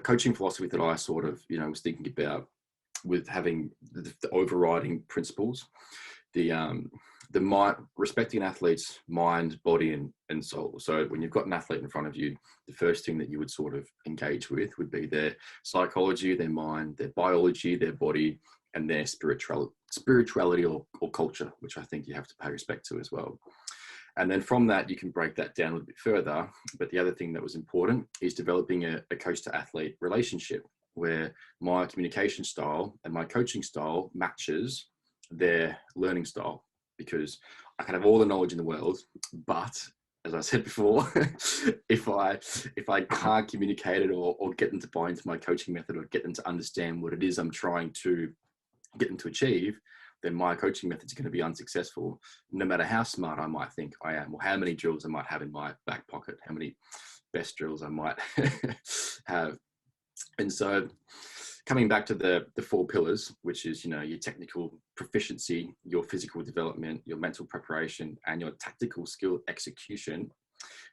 coaching philosophy that I sort of, was thinking about with having the overriding principles, the mind, respecting an athlete's mind, body, and soul. So when you've got an athlete in front of you, the first thing that you would sort of engage with would be their psychology, their mind, their biology, their body, and their spirituality or culture, which I think you have to pay respect to as well. And then from that, you can break that down a little bit further. But the other thing that was important is developing a coach to athlete relationship where my communication style and my coaching style matches their learning style, because I can have all the knowledge in the world, but as I said before, if I can't communicate it or get them to buy into my coaching method or get them to understand what it is I'm trying to get them to achieve, then my coaching method is going to be unsuccessful, no matter how smart I might think I am, or how many drills I might have in my back pocket, how many best drills I might have. And so coming back to the 4 pillars, which is, your technical proficiency, your physical development, your mental preparation, and your tactical skill execution,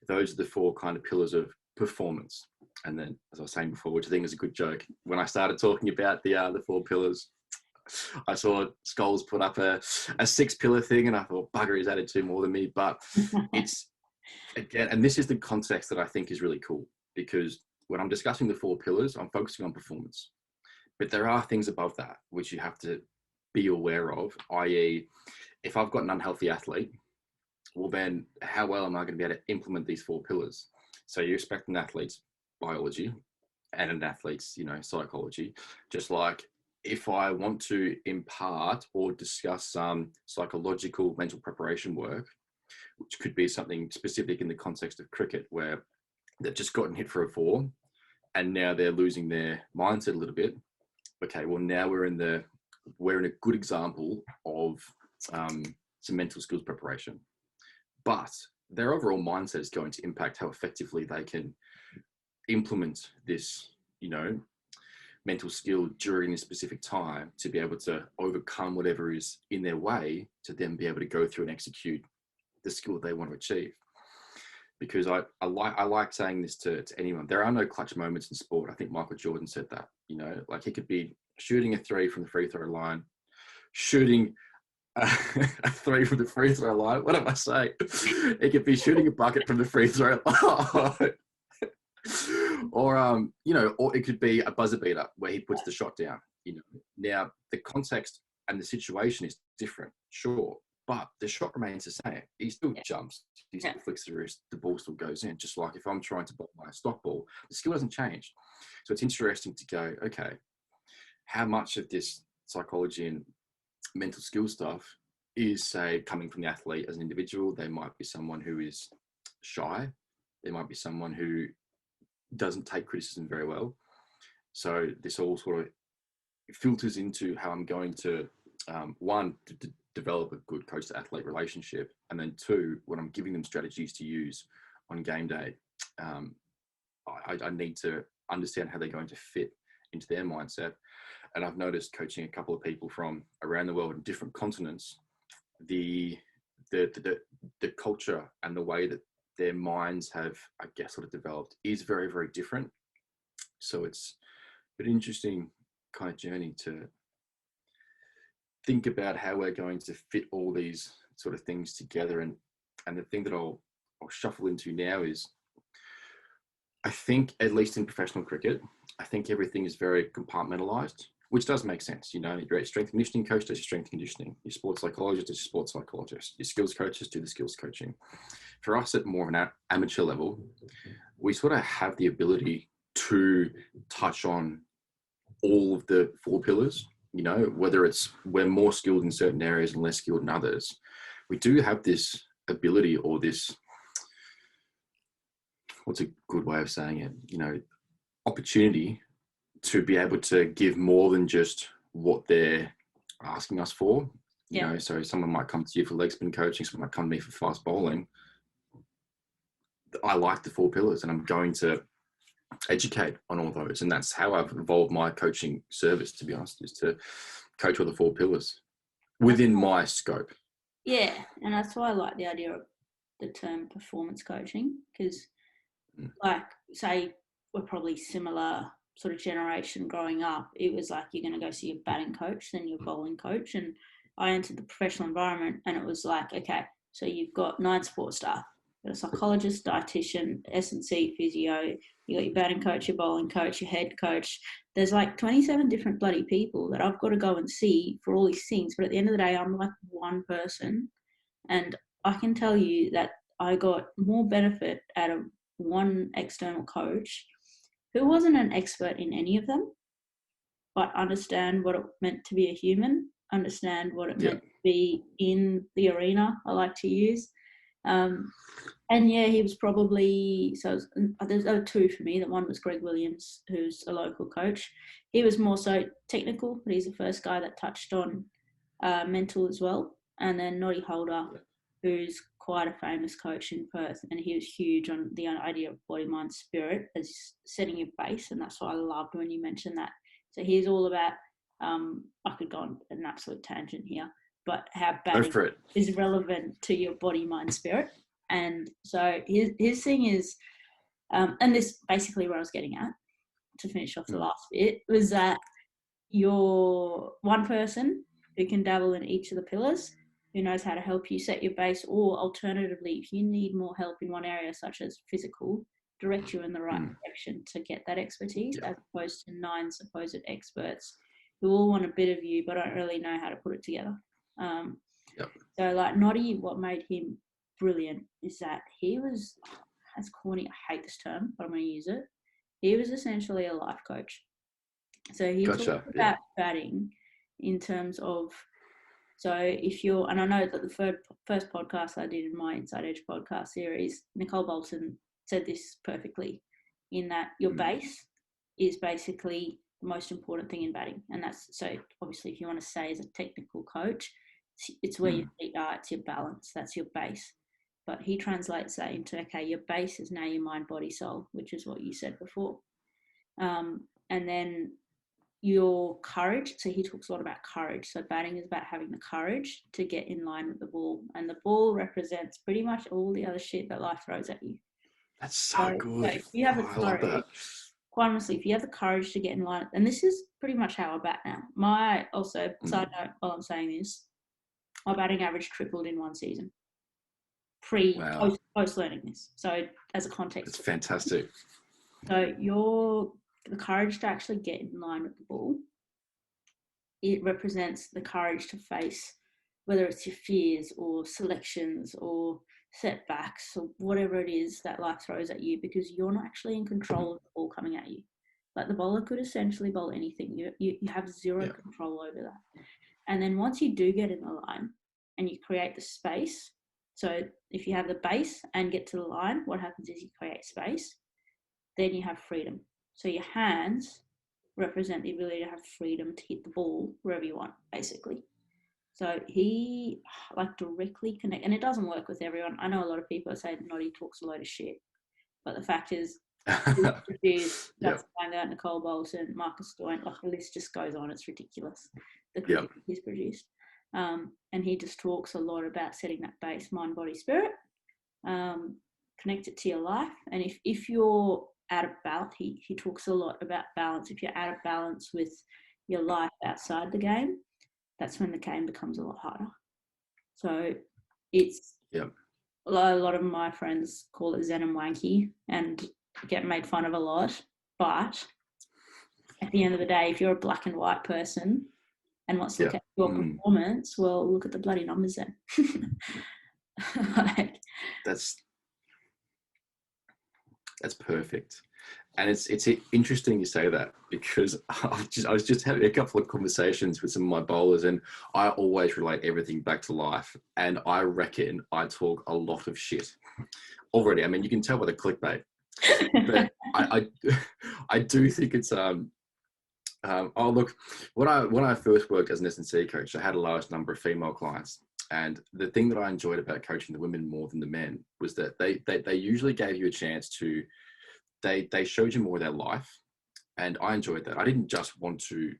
those are the 4 kind of pillars of performance. And then, as I was saying before, which I think is a good joke, when I started talking about the 4 pillars, I saw Scholes put up a 6-pillar thing, and I thought, bugger, he's added 2 more than me. But it's, again, and this is the context that I think is really cool, because when I'm discussing the 4 pillars, I'm focusing on performance. But there are things above that which you have to be aware of, i.e., if I've got an unhealthy athlete, well then how well am I going to be able to implement these 4 pillars? So you expect an athlete's biology and an athlete's, psychology, just like if I want to impart or discuss some psychological mental preparation work, which could be something specific in the context of cricket, where they've just gotten hit for a 4 and now they're losing their mindset a little bit. Okay, well now we're in a good example of some mental skills preparation, but their overall mindset is going to impact how effectively they can implement this, mental skill during a specific time to be able to overcome whatever is in their way to then be able to go through and execute the skill they want to achieve. Because I like saying this to anyone. There are no clutch moments in sport. I think Michael Jordan said that, like he could be shooting a 3 from the free throw line, shooting a 3 from the free throw line. What am I saying? He could be shooting a bucket from the free throw line. Or, or it could be a buzzer beater where he puts the shot down, Now, the context and the situation is different, sure, but the shot remains the same. He still jumps, he still flicks the wrist, the ball still goes in. Just like if I'm trying to bowl my stock ball, the skill hasn't changed. So it's interesting to go, okay, how much of this psychology and mental skill stuff is, say, coming from the athlete as an individual? They might be someone who is shy. There might be someone who doesn't take criticism very well. So this all sort of filters into how I'm going to, one, develop a good coach to athlete relationship, and then 2, when I'm giving them strategies to use on game day, I need to understand how they're going to fit into their mindset. And I've noticed coaching a couple of people from around the world in different continents, the culture and the way that their minds have, I guess, sort of developed is very, very different. So it's an interesting kind of journey to think about how we're going to fit all these sort of things together. And the thing that I'll shuffle into now is, I think, at least in professional cricket, I think everything is very compartmentalized, which does make sense. Your strength conditioning coach does your strength conditioning. Your sports psychologist does your sports psychologist. Your skills coaches do the skills coaching. For us at more of an amateur level, we sort of have the ability to touch on all of the 4 pillars, whether it's we're more skilled in certain areas and less skilled in others. We do have this ability, or this, what's a good way of saying it, opportunity to be able to give more than just what they're asking us for. So someone might come to you for leg spin coaching, someone might come to me for fast bowling. I like the 4 pillars, and I'm going to educate on all those. And that's how I've evolved my coaching service, to be honest, is to coach all the 4 pillars within my scope. Yeah, and that's why I like the idea of the term performance coaching, because like, say we're probably similar sort of generation growing up, it was like you're going to go see your batting coach, then your bowling coach. And I entered the professional environment and it was like, okay, so you've got 9 support staff, you've got a psychologist, dietitian, S&C, physio, you got your batting coach, your bowling coach, your head coach. There's like 27 different bloody people that I've got to go and see for all these things. But at the end of the day, I'm like one person. And I can tell you that I got more benefit out of one external coach who wasn't an expert in any of them, but understand what it meant to be a human, understand what it meant to be in the arena, I like to use. And yeah, he was probably, so there's 2 for me. That one was Greg Williams, who's a local coach. He was more so technical, but he's the first guy that touched on mental as well. And then Noddy Holder, who's quite a famous coach in Perth, and he was huge on the idea of body, mind, spirit as setting your base. And that's what I loved when you mentioned that. So he's all about, I could go on an absolute tangent here, but how batting is relevant to your body, mind, spirit. And so his thing is, and this basically where I was getting at, to finish off the last bit, was that you're one person who can dabble in each of the pillars, who knows how to help you set your base, or alternatively, if you need more help in one area, such as physical, direct you in the right direction to get that expertise, as opposed to 9 supposed experts who all want a bit of you but don't really know how to put it together. So like Noddy, what made him brilliant is that he was, as corny, I hate this term, but I'm going to use it. He was essentially a life coach. So he talked about batting in terms of, so if you're, and I know that the first podcast I did in my Inside Edge podcast series, Nicole Bolton said this perfectly, in that your base is basically the most important thing in batting. And that's, so obviously if you want to say as a technical coach, it's where your feet are, it's your balance, that's your base. But he translates that into, okay, your base is now your mind, body, soul, which is what you said before. And then your courage. So he talks a lot about courage. So batting is about having the courage to get in line with the ball. And the ball represents pretty much all the other shit that life throws at you. That's so good. So if you have the courage, quite honestly, if you have the courage to get in line, and this is pretty much how I bat now. My, also, side note while I'm saying this, my batting average tripled in one season. Post learning this. So as a context. It's fantastic. So the courage to actually get in line with the ball, it represents the courage to face, whether it's your fears or selections or setbacks or whatever it is that life throws at you, because you're not actually in control of the ball coming at you. Like the bowler could essentially bowl anything. You have zero control over that. And then once you do get in the line and you create the space, so if you have the base and get to the line, what happens is you create space, then you have freedom. So your hands represent the ability to have freedom to hit the ball wherever you want, basically. So he like directly connect, and it doesn't work with everyone. I know a lot of people say Noddy talks a load of shit, but the fact is, he's that's out Nicole Bolton, Marcus Stoyne, like the list just goes on. It's ridiculous. The cricket he's produced, and he just talks a lot about setting that base, mind, body, spirit, connect it to your life, and if you're out of balance, he talks a lot about balance. If you're out of balance with your life outside the game, that's when the game becomes a lot harder. So it's a lot of my friends call it zen and wanky and get made fun of a lot. But at the end of the day, if you're a black and white person and wants to look at your performance, well, look at the bloody numbers then. That's perfect. And it's interesting you say that, because I was just having a couple of conversations with some of my bowlers, and I always relate everything back to life. And I reckon I talk a lot of shit already. I mean, you can tell by the clickbait, but I do think it's look, when I first worked as an S&C coach, I had a large number of female clients. And the thing that I enjoyed about coaching the women more than the men was that they usually gave you a chance to, they showed you more of their life. And I enjoyed that. I didn't just want to,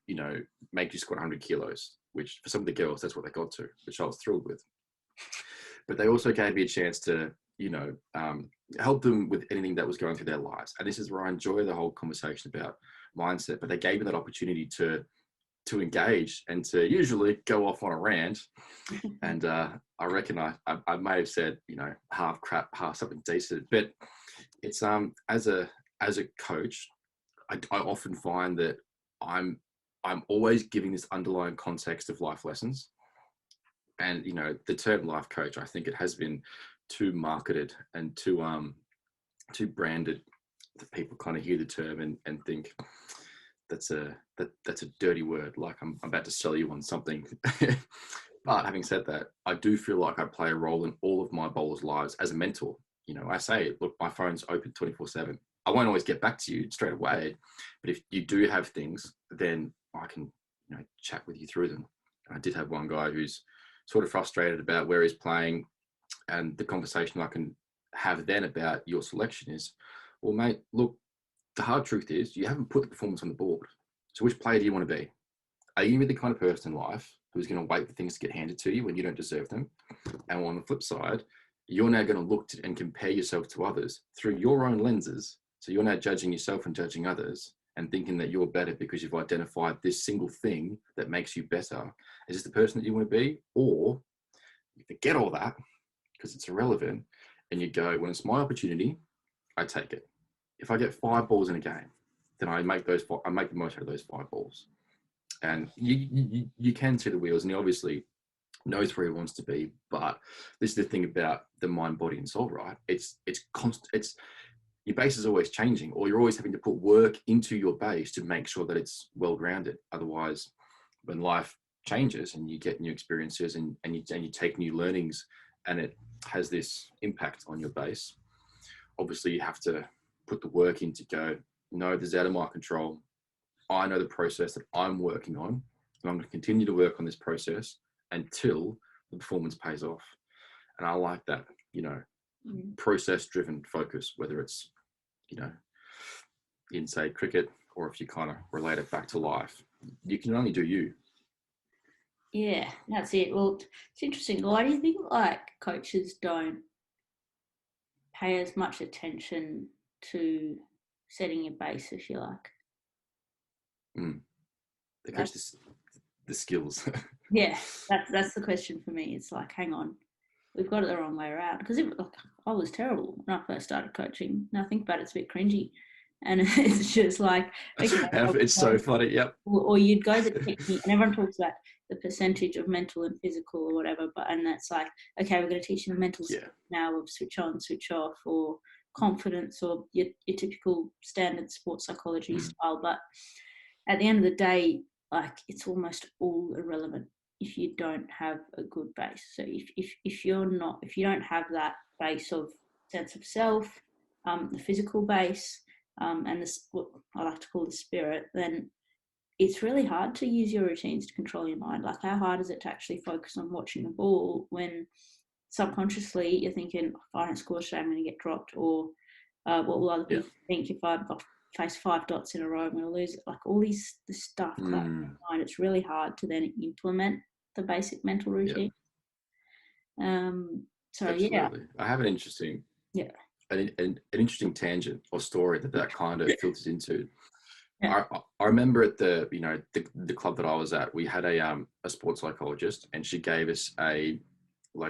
make you squat 100 kilos, which for some of the girls, that's what they got to, which I was thrilled with. But they also gave me a chance to, help them with anything that was going through their lives. And this is where I enjoy the whole conversation about mindset, but they gave me that opportunity to engage and to usually go off on a rant. And I reckon I may have said, you know, half crap, half something decent. But it's as a coach, I often find that I'm always giving this underlying context of life lessons. And you know, the term life coach, I think it has been too marketed and too branded that people kind of hear the term and think that's a dirty word, like I'm about to sell you on something. But having said that, I do feel like I play a role in all of my bowlers' lives as a mentor. You know, I say, look, my phone's open 24/7. I won't always get back to you straight away, but if you do have things, then I can, you know, chat with you through them. I did have one guy who's sort of frustrated about where he's playing, and the conversation I can have then about your selection is, well, mate, look, the hard truth is you haven't put the performance on the board. So which player do you want to be? Are you the kind of person in life who's going to wait for things to get handed to you when you don't deserve them? And on the flip side, you're now going to look and compare yourself to others through your own lenses. So you're now judging yourself and judging others and thinking that you're better because you've identified this single thing that makes you better. Is this the person that you want to be? Or you forget all that because it's irrelevant and you go, when it's my opportunity, I take it. If I get 5 balls in a game, then I make the most out of those 5 balls. And you can see the wheels, and he obviously knows where he wants to be. But this is the thing about the mind, body, and soul, right? It's constant. It's your base is always changing, or you're always having to put work into your base to make sure that it's well grounded. Otherwise, when life changes and you get new experiences and you take new learnings, and it has this impact on your base, obviously you have to put the work in to go, no, this is out of my control. I know the process that I'm working on, and I'm going to continue to work on this process until the performance pays off. And I like that, you know, process-driven focus, whether it's, you know, in, say, cricket, or if you kind of relate it back to life. You can only do you. Yeah, that's it. Well, it's interesting. Why do you think, like, coaches don't pay as much attention to setting your base, if you like? They coach the skills. Yeah, that's the question for me. It's like, hang on, we've got it the wrong way around. Because I was terrible when I first started coaching. Now I think about it, it's a bit cringy. And it's just like, okay, it's so funny, yep. Or you'd go the technique, and everyone talks about the percentage of mental and physical or whatever, and that's like, okay, we're going to teach you the mental skills now of switch on, switch off, or confidence, or your typical standard sports psychology style. But at the end of the day, like, it's almost all irrelevant if you don't have a good base. So if you don't have that base of sense of self, the physical base, and this, what I like to call the spirit, then it's really hard to use your routines to control your mind. Like, how hard is it to actually focus on watching the ball when subconsciously you're thinking, if I don't score today, I'm going to get dropped, or what will other people think if I face 5 dots in a row, I'm going to lose it. Like, all this stuff, mind, it's really hard to then implement the basic mental routine. So absolutely. yeah, I have an interesting an interesting tangent or story that kind of filters into. I remember at the club that I was at, we had a sports psychologist, and she gave us a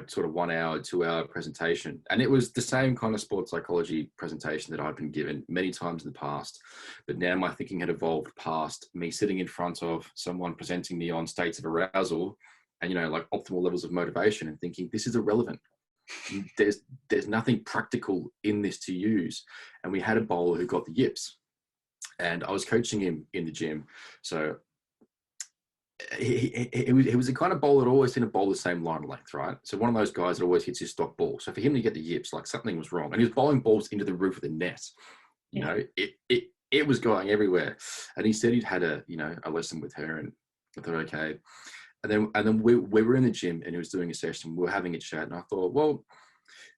sort of 1 hour, 2 hour presentation. And it was the same kind of sports psychology presentation that I'd been given many times in the past. But now my thinking had evolved past me sitting in front of someone presenting me on states of arousal and, optimal levels of motivation, and thinking, this is irrelevant. There's nothing practical in this to use. And we had a bowler who got the yips, and I was coaching him in the gym. So he was the kind of bowler that always seemed to bowl the same line of length, right? So one of those guys that always hits his stock ball. So for him to get the yips, like, something was wrong. And he was bowling balls into the roof of the net. It was going everywhere. And he said he'd had a lesson with her, and I thought, okay. And then we were in the gym, and he was doing a session. We were having a chat, and I thought, well,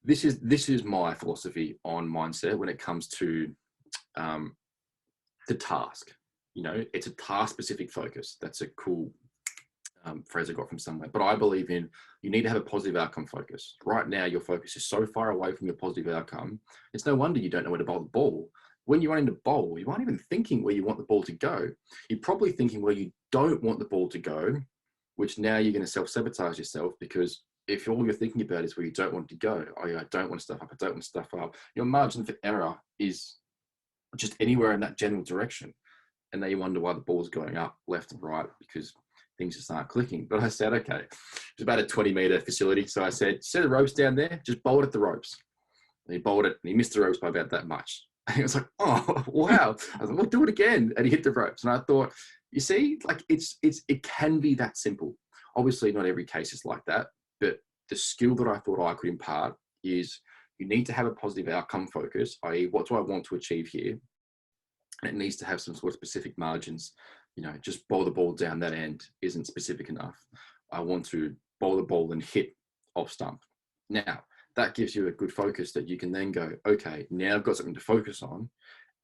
this is my philosophy on mindset when it comes to the task. It's a task-specific focus. That's a cool phrase I got from somewhere. But I believe in, you need to have a positive outcome focus. Right now, your focus is so far away from your positive outcome. It's no wonder you don't know where to bowl the ball. when you're running the bowl, you aren't even thinking where you want the ball to go. You're probably thinking where you don't want the ball to go, which now you're going to self-sabotage yourself, because if all you're thinking about is where you don't want to go, oh yeah, I don't want to stuff up, I don't want to stuff up, your margin for error is just anywhere in that general direction. And then you wonder why the ball's going up left and right, because things just aren't clicking. But I said, okay, it's about a 20-meter facility. So I said, set the ropes down there, just bowl at the ropes. And he bowled it, and he missed the ropes by about that much. And he was like, oh, wow. I was like, well, do it again. And he hit the ropes. And I thought, you see, like it can be that simple. Obviously, not every case is like that. But the skill that I thought I could impart is you need to have a positive outcome focus, i.e. what do I want to achieve here? And it needs to have some sort of specific margins. You know, just bowl the ball down that end isn't specific enough. I want to bowl the ball and hit off stump. Now, that gives you a good focus that you can then go, okay, now I've got something to focus on.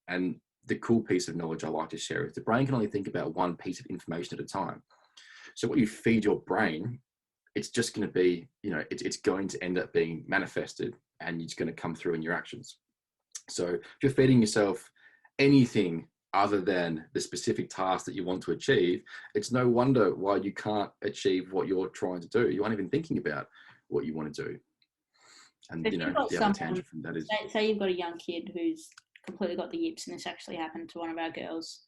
And the cool piece of knowledge I like to share is the brain can only think about one piece of information at a time. So what you feed your brain, it's just going to be, you know, it's going to end up being manifested, and it's going to come through in your actions. So if you're feeding yourself anything other than the specific task that you want to achieve, it's no wonder why you can't achieve what you're trying to do. You aren't even thinking about what you want to do. And, If you know, you've got the other tangent from that is... say you've got a young kid who's completely got the yips, and this actually happened to one of our girls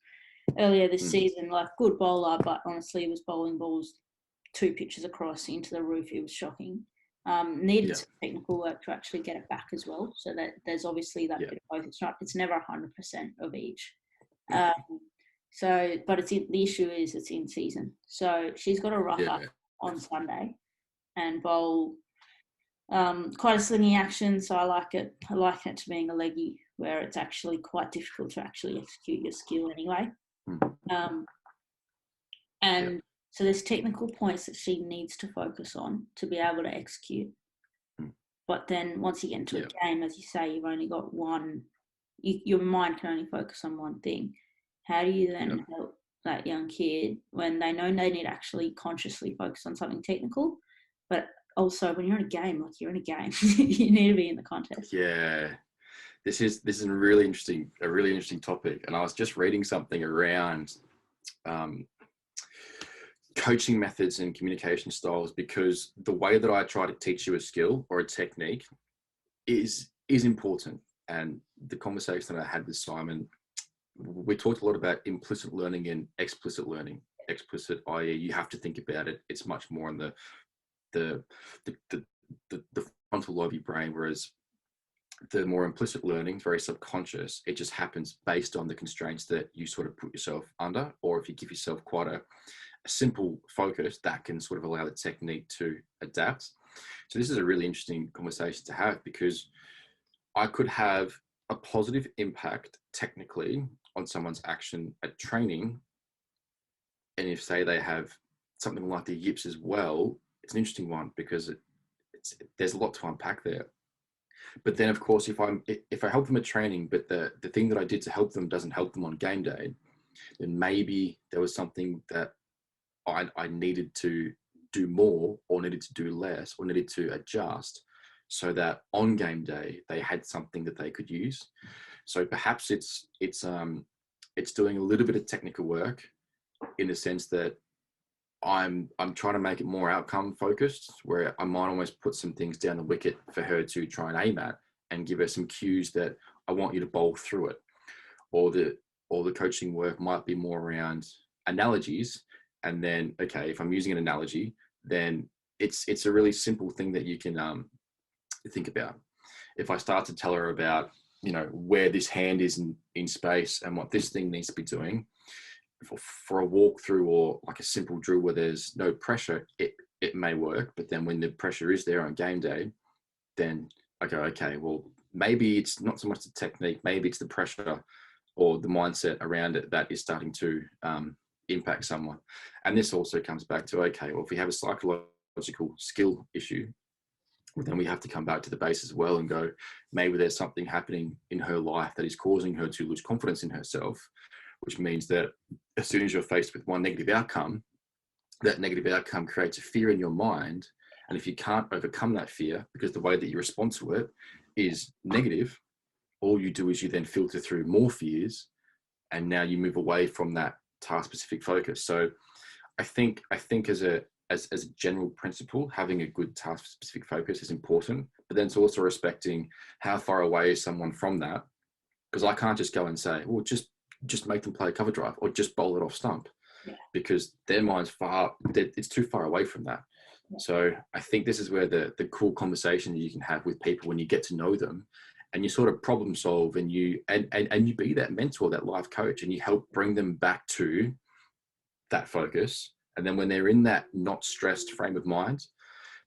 earlier this season, like good bowler, but honestly was bowling balls 2 pitches across into the roof. It was shocking. Needed some technical work to actually get it back as well. So that there's obviously that bit of both. It's never 100% of each. But the issue is it's in season. So she's got a rough up on Sunday and bowl quite a slingy action. So I like it. I like it to being a leggy, where it's actually quite difficult to actually execute your skill anyway. So there's technical points that she needs to focus on to be able to execute. But then once you get into a game, as you say, you've only got one. Your mind can only focus on one thing. How do you then help that young kid when they know they need to actually consciously focus on something technical, but also when you're in a game, like you're in a game, you need to be in the contest. Yeah, this is a really interesting topic. And I was just reading something around coaching methods and communication styles, because the way that I try to teach you a skill or a technique is important. And the conversation that I had with Simon, we talked a lot about implicit learning and explicit learning. Explicit, i.e. you have to think about it. It's much more in the frontal lobe of your brain, whereas the more implicit learning is very subconscious. It just happens based on the constraints that you sort of put yourself under, or if you give yourself quite a simple focus, that can sort of allow the technique to adapt. So this is a really interesting conversation to have, because I could have a positive impact technically on someone's action at training. And if, say, they have something like the yips as well, it's an interesting one, because there's a lot to unpack there. But then, of course, if I help them at training, but the thing that I did to help them doesn't help them on game day, then maybe there was something that I needed to do more, or needed to do less, or needed to adjust, so that on game day they had something that they could use. So perhaps it's doing a little bit of technical work, in the sense that I'm trying to make it more outcome focused, where I might almost put some things down the wicket for her to try and aim at, and give her some cues that I want you to bowl through it. Or the coaching work might be more around analogies. And then, okay, if I'm using an analogy, then it's a really simple thing that you can think about. If I start to tell her about, you know, where this hand is in space and what this thing needs to be doing, for a walkthrough or like a simple drill where there's no pressure, it may work. But then when the pressure is there on game day, then I go, okay, well, maybe it's not so much the technique, maybe it's the pressure or the mindset around it that is starting to impact someone. And this also comes back to, okay, well, if we have a psychological skill issue, then we have to come back to the base as well and go, maybe there's something happening in her life that is causing her to lose confidence in herself, which means that as soon as you're faced with one negative outcome, that negative outcome creates a fear in your mind. And if you can't overcome that fear, because the way that you respond to it is negative, all you do is you then filter through more fears, and now you move away from that task specific focus. So I think as a general principle, having a good task specific focus is important, but then it's also respecting how far away is someone from that. Because I can't just go and say, well, just make them play a cover drive or just bowl it off stump, because their mind's it's too far away from that. So I think this is where the cool conversation you can have with people when you get to know them, and you sort of problem solve, and you be that mentor, that life coach, and you help bring them back to that focus. And then when they're in that not stressed frame of mind,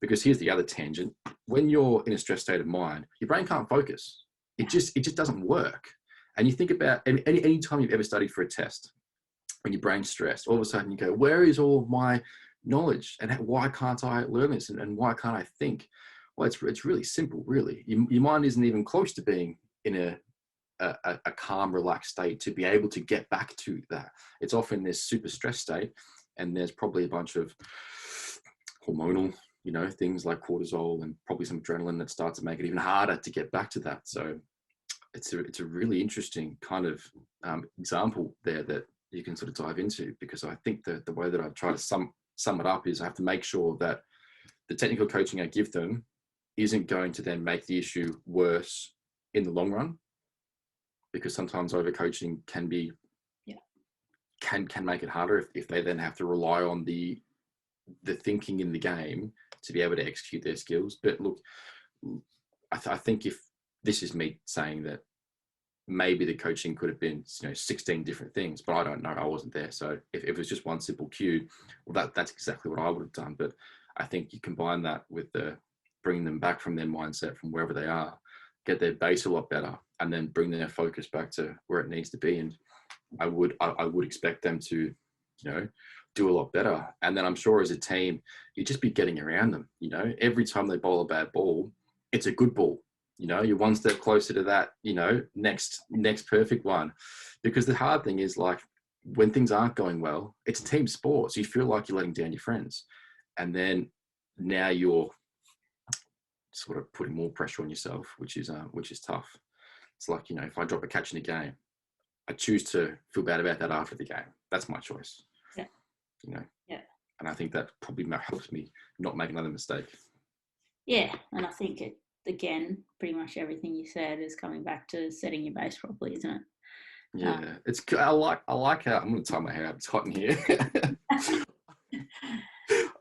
because here's the other tangent, when you're in a stressed state of mind, your brain can't focus. It just doesn't work. And you think about any time you've ever studied for a test, when your brain's stressed, all of a sudden you go, where is all my knowledge, and why can't I learn this, and why can't I think? Well, it's really simple, really. Your mind isn't even close to being in a calm, relaxed state to be able to get back to that. It's often this super stress state, and there's probably a bunch of hormonal, things like cortisol and probably some adrenaline that starts to make it even harder to get back to that. So it's a really interesting kind of example there that you can sort of dive into, because I think that the way that I've tried to sum it up is I have to make sure that the technical coaching I give them isn't going to then make the issue worse in the long run, because sometimes over coaching can be can make it harder if they then have to rely on the thinking in the game to be able to execute their skills. But look, I think if this is me saying that maybe the coaching could have been 16 different things, but I don't know, I wasn't there. So if it was just one simple cue, well, that's exactly what I would have done. But I think you combine that with the bringing them back from their mindset, from wherever they are, get their base a lot better, and then bring their focus back to where it needs to be. And I would expect them to do a lot better. And then I'm sure as a team, you'd just be getting around them. Every time they bowl a bad ball, it's a good ball. You're one step closer to that, next perfect one. Because the hard thing is, like, when things aren't going well, it's a team sport. So you feel like you're letting down your friends. And then now you're sort of putting more pressure on yourself, which is tough. It's like, if I drop a catch in a game, I choose to feel bad about that after the game. That's my choice. Yeah. Yeah. And I think that probably helps me not make another mistake. Yeah. And I think it, again, pretty much everything you said is coming back to setting your base properly, isn't it? Yeah. I like how I'm going to tie my hair up. It's hot in here.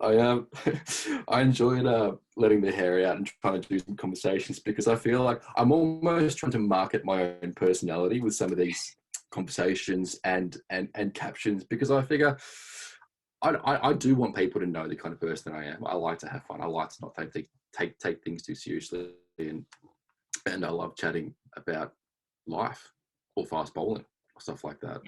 I enjoyed letting the hair out and trying to do some conversations, because I feel like I'm almost trying to market my own personality with some of these conversations and captions, because I figure I do want people to know the kind of person I am. I like to have fun. I like to not take things too seriously, and I love chatting about life or fast bowling or stuff like that.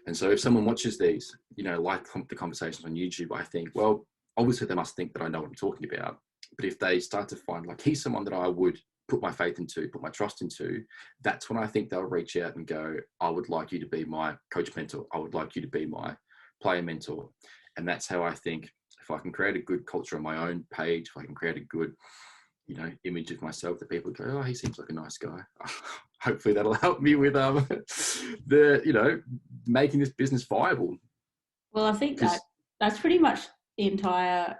And so if someone watches these, like the conversations on YouTube, I think, well, obviously they must think that I know what I'm talking about. But if they start to find, like, he's someone that I would put my faith into, put my trust into, that's when I think they'll reach out and go, I would like you to be my coach mentor. I would like you to be my player mentor. And that's how I think, if I can create a good culture on my own page, if I can create a good, image of myself that people go, oh, he seems like a nice guy. Hopefully that'll help me with making this business viable. Well, I think that's pretty much the entire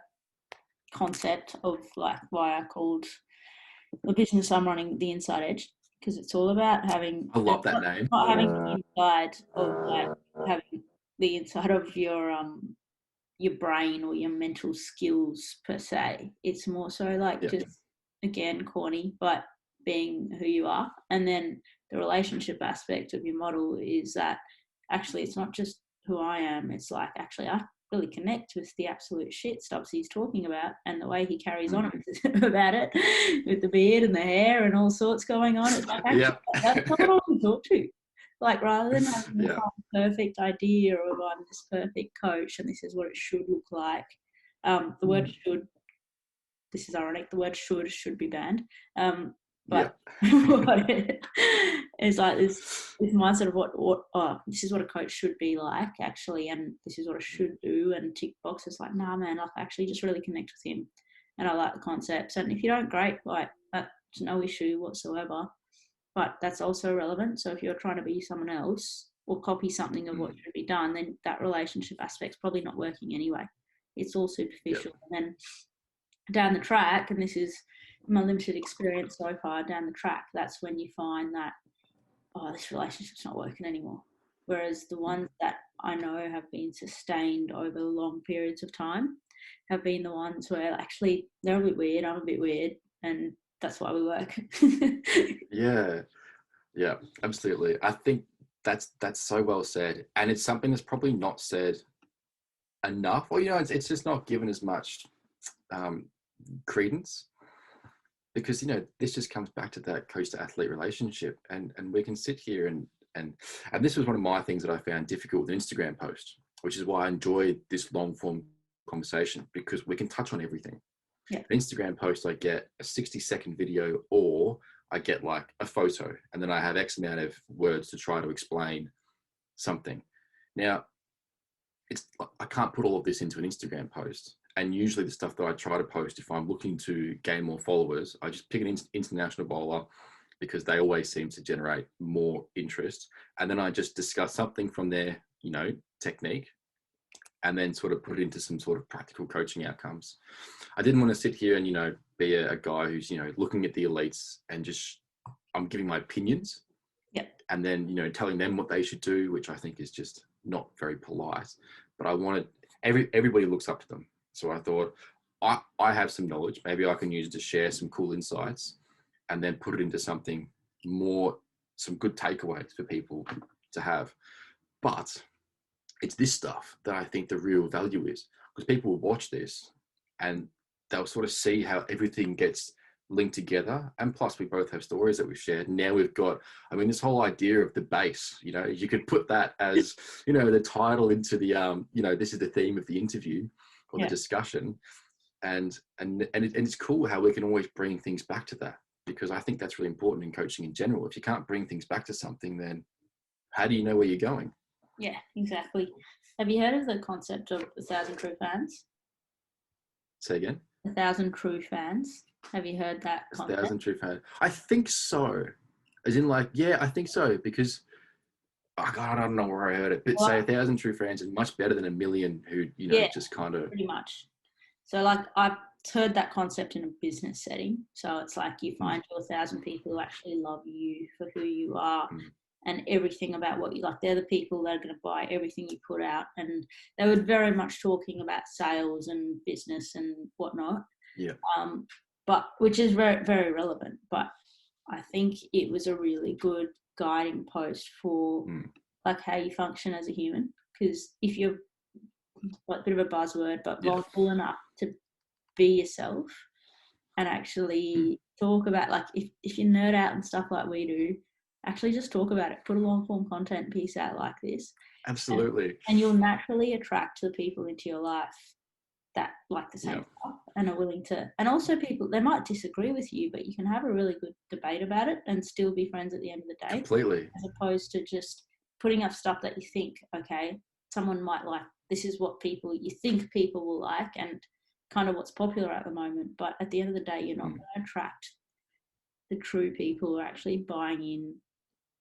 concept of, like, why I called the business I'm running The Inside Edge, because it's all about having. I love that name. Not having the inside of, like, having the inside of your brain or your mental skills per se. It's more so like just, again, corny, but being who you are. And then the relationship aspect of your model is that actually it's not just who I am. It's like, actually, I really connect with the absolute shit Stubbsy's talking about, and the way he carries on about it with the beard and the hair and all sorts going on. It's like, actually, that's not what I want to talk to. Like, rather than having the perfect idea of, I'm this perfect coach and this is what it should look like. The word should, this is ironic, the word should be banned. But it's like this mindset of what this is what a coach should be like, actually, and this is what I should do, and tick boxes. Like, nah, man, I actually just really connect with him, and I like the concepts. And if you don't, great, like, that's no issue whatsoever. but that's also relevant. So if you're trying to be someone else or copy something of what should be done, then that relationship aspect's probably not working anyway. It's all Yep. superficial. And then down the track, and this is my limited experience so far, down the track, that's when you find that, oh, this relationship's not working anymore. Whereas the ones that I know have been sustained over long periods of time have been the ones where actually they're a bit weird, I'm a bit weird, and that's why we work. Yeah. Yeah, absolutely. I think that's so well said, and it's something that's probably not said enough, or it's just not given as much um, credence, because this just comes back to that coach to athlete relationship, and we can sit here and this was one of my things that I found difficult with an Instagram post, which is why I enjoy this long form conversation, because we can touch on everything. Yeah. An Instagram post, I get a 60-second video, or I get like a photo, and then I have X amount of words to try to explain something. Now, I can't put all of this into an Instagram post. And usually the stuff that I try to post, if I'm looking to gain more followers, I just pick an international bowler, because they always seem to generate more interest. And then I just discuss something from their, technique, and then sort of put it into some sort of practical coaching outcomes. I didn't want to sit here and, be a guy who's, looking at the elites and just, I'm giving my opinions. Yep. And then, telling them what they should do, which I think is just not very polite. But I wanted, everybody looks up to them. So I thought, I have some knowledge. Maybe I can use it to share some cool insights, and then put it into something more, some good takeaways for people to have. But it's this stuff that I think the real value is, because people will watch this and they'll sort of see how everything gets linked together. And plus we both have stories that we've shared. Now we've got, this whole idea of the base, you could put that as, the title into the, this is the theme of the interview or the discussion. And it's cool how we can always bring things back to that, because I think that's really important in coaching in general. If you can't bring things back to something, then how do you know where you're going? Yeah, exactly. Have you heard of the concept of 1,000 true fans? Say again? 1,000 true fans. Have you heard that concept? 1,000 true fans. I think so. As in, yeah, I think so, because I don't know where I heard it, but say 1,000 true fans is much better than a million who, just kind of. Pretty much. So, I've heard that concept in a business setting. So it's like you find your 1,000 people who actually love you for who you are. And everything about what you like. They're the people that are going to buy everything you put out. And they were very much talking about sales and business and whatnot. Yeah. But which is very, very relevant. But I think it was a really good guiding post for how you function as a human. Because if you're a bit of a buzzword, but vulnerable enough to be yourself and actually talk about, if you nerd out and stuff like we do, actually just talk about it, put a long form content piece out like this. Absolutely. And you'll naturally attract the people into your life that like the same stuff and are willing to, and also people, they might disagree with you, but you can have a really good debate about it and still be friends at the end of the day. Completely. As opposed to just putting up stuff that you think, okay, someone might like, this is what you think people will like and kind of what's popular at the moment. But at the end of the day, you're not going to attract the true people who are actually buying in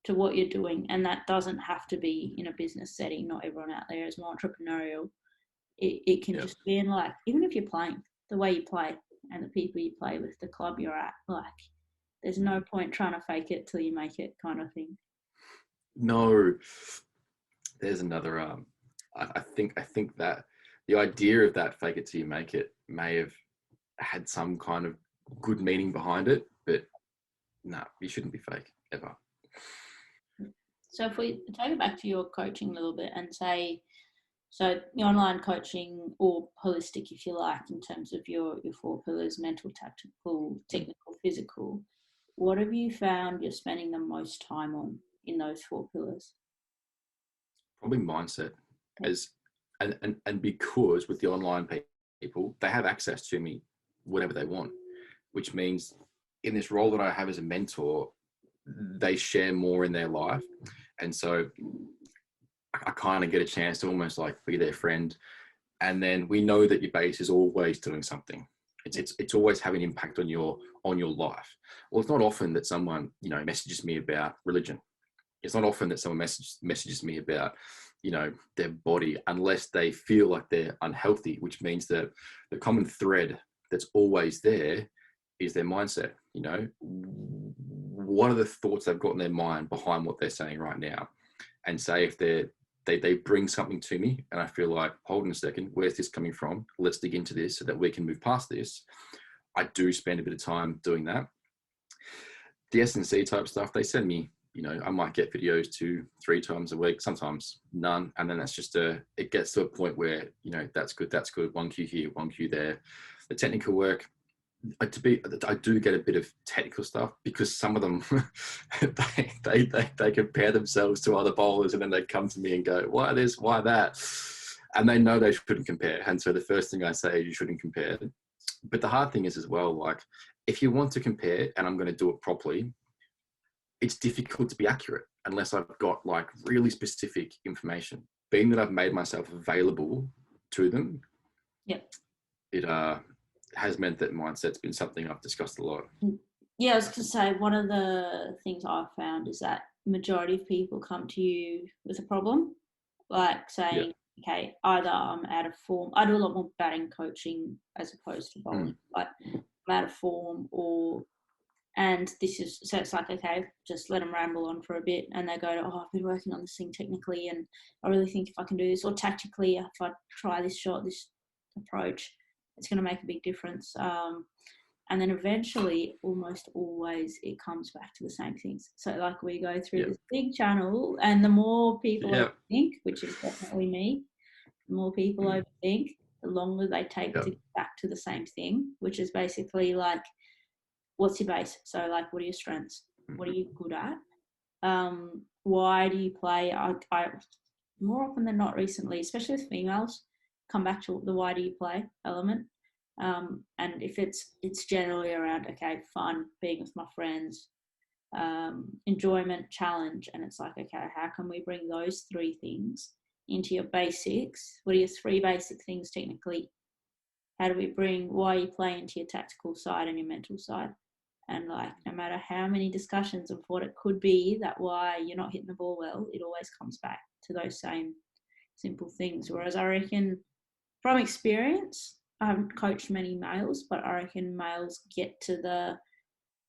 to what you're doing. And that doesn't have to be in a business setting. Not everyone out there is more entrepreneurial. It can just be in even if you're playing, the way you play and the people you play with, the club you're at, there's no point trying to fake it till you make it kind of thing. No, there's another, I think that the idea of that fake it till you make it may have had some kind of good meaning behind it, but no, you shouldn't be fake ever. So if we take it back to your coaching a little bit and say, so the online coaching, or holistic, if you like, in terms of your 4 pillars, mental, tactical, technical, physical, what have you found you're spending the most time on in those 4 pillars? Probably mindset. And because with the online people, they have access to me whenever they want, which means in this role that I have as a mentor, they share more in their life. And so I kind of get a chance to almost be their friend. And then we know that your base is always doing something. It's always having an impact on your life. Well, it's not often that someone, you know, messages me about religion. It's not often that someone messages me about, you know, their body, unless they feel like they're unhealthy, which means that the common thread that's always there is their mindset. You know, what are the thoughts they've got in their mind behind what they're saying right now? And say if they bring something to me and I feel like, hold on a second, where's this coming from? Let's dig into this so that we can move past this. I do spend a bit of time doing that. The S&C type stuff, they send me, you know, I might get videos 2-3 times a week, sometimes none. And then that's just it gets to a point where, you know, that's good. One cue here, one cue there. The technical work, I do get a bit of technical stuff because some of them, they compare themselves to other bowlers and then they come to me and go, why this, why that? And they know they shouldn't compare. And so the first thing I say is you shouldn't compare. But the hard thing is as well, like, if you want to compare and I'm going to do it properly, it's difficult to be accurate unless I've got like really specific information. Being that I've made myself available to them, Yep. It has meant that mindset's been something I've discussed a lot. Yeah, I was going to say, one of the things I've found is that majority of people come to you with a problem, like saying, okay, either I'm out of form. I do a lot more batting coaching as opposed to bowling. Like, I'm out of form, and this is, so it's like, okay, just let them ramble on for a bit, and they go to, oh, I've been working on this thing technically, and I really think if I can do this, or tactically, if I try this shot, this approach, it's going to make a big difference. And then eventually, almost always, it comes back to the same things. So like we go through this big channel, and the more people overthink, which is definitely me, the more people overthink, the longer they take to get back to the same thing, which is basically like, what's your base? So like, what are your strengths? What are you good at? Why do you play? I more often than not recently, especially with females, come back to the why do you play element. And if it's generally around, okay, fun, being with my friends, enjoyment, challenge, and it's like, okay, how can we bring those 3 things into your basics? What are your 3 basic things technically? How do we bring why you play into your tactical side and your mental side? And like, no matter how many discussions of what it could be, that why you're not hitting the ball well, it always comes back to those same simple things. Whereas I reckon, from experience, I haven't coached many males, but I reckon males get to the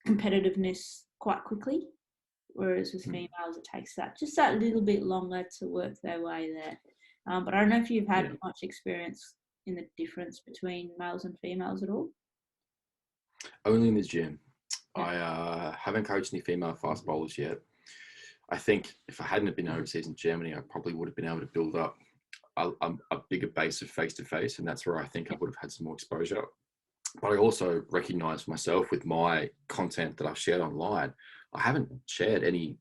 competitiveness quite quickly, whereas with females, it takes just that little bit longer to work their way there. But I don't know if you've had much experience in the difference between males and females at all. Only in the gym. I haven't coached any female fast bowlers yet. I think if I hadn't been overseas in Germany, I probably would have been able to build up a bigger base of face-to-face, and that's where I think I would have had some more exposure. But I also recognize myself with my content that I've shared online, I haven't shared any,